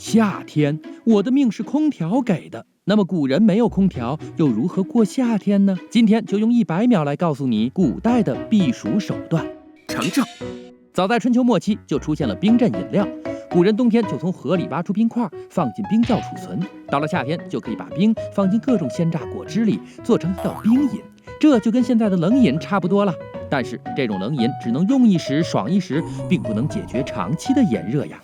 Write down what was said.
夏天，我的命是空调给的。那么古人没有空调，又如何过夏天呢？今天就用100秒来告诉你古代的避暑手段。程程，早在春秋末期就出现了冰镇饮料，古人冬天就从河里挖出冰块，放进冰窖储存，到了夏天就可以把冰放进各种鲜榨果汁里，做成一道冰饮。这就跟现在的冷饮差不多了。但是这种冷饮只能用一时爽一时，并不能解决长期的炎热呀。